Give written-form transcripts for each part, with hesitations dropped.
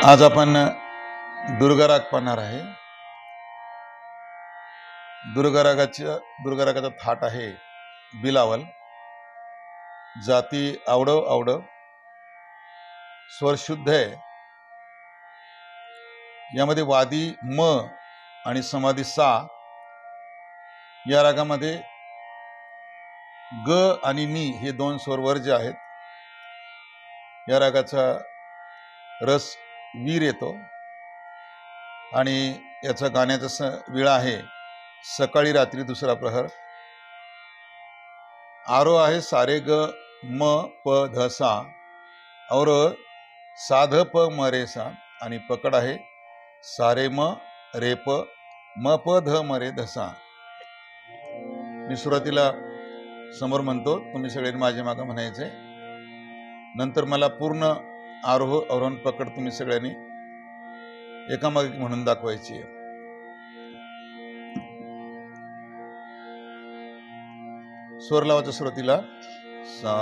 आज आपण दुर्गाराग पाहणार आहे. दुर्गारागाचा थाट आहे बिलावल. जाती आवडव आवडव, स्वर शुद्ध आहे. यामध्ये वादी म आणि समाधी सा. या रागामध्ये ग आणि नी हे दोन स्वर वर्ज्य आहेत. या रागाचा रस वीर येतो आणि याचा गाण्याचा वेळ आहे सकाळी रात्री दुसरा प्रहर. आरो आहे सारे ग म प ध सा और साध प म रे सा आणि पकड आहे सारे म रे प म प ध म रे ध सा. मी सुरुवातीला समोर म्हणतो, तुम्ही सगळ्यांनी माझ्या मागे म्हणायचे. नंतर मला पूर्ण आरोह अवरोहण पकड तुम्ही सगळ्यांनी एकामागे म्हणून दाखवायची आहे. स्वर लावायचा सुरुवातीला सा,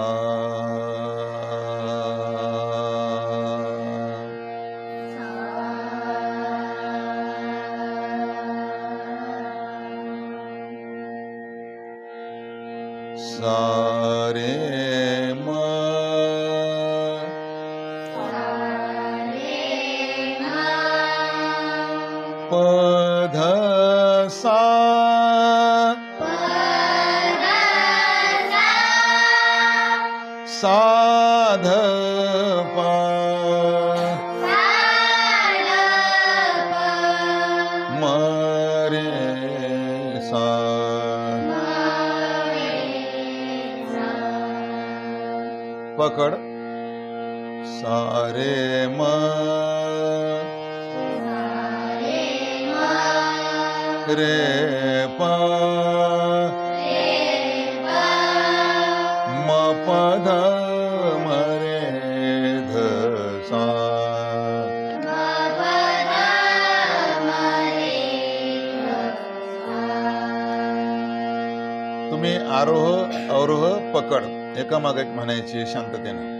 सा रे म प ध सा साध प म रे सा. पकड सा रे म रे प म प ध म रे ध सा. तुम्ही आरोह अवरोह पकड एकामागे एक म्हणायची शांततेनं.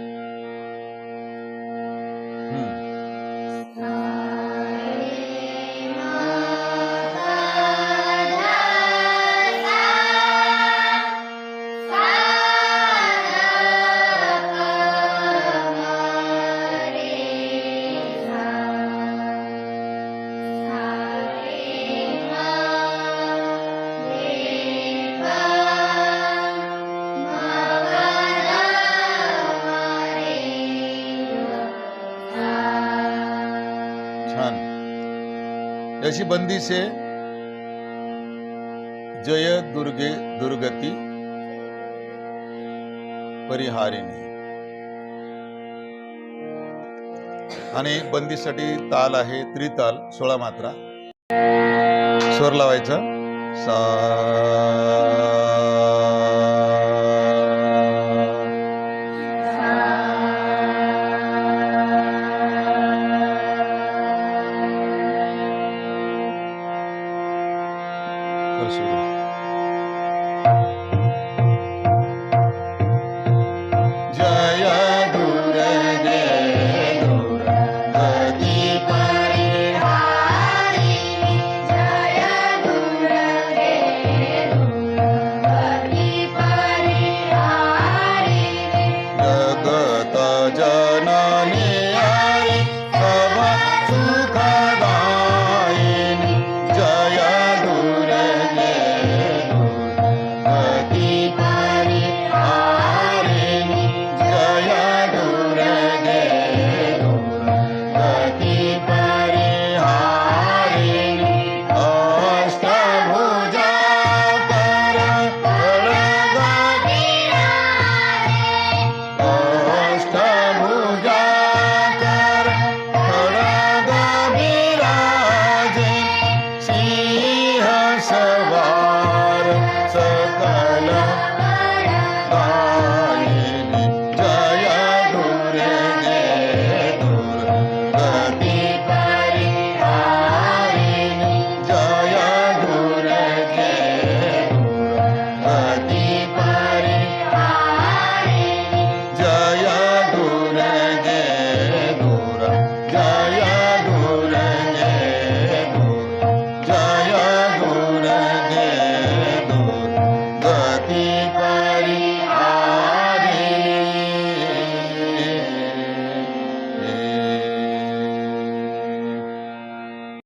याची बंदी से जय दुर्गे दुर्गती परिहारिणी. आणि बंदीसाठी ताल आहे त्रिताल 16 मात्रा. स्वर लावायचा सा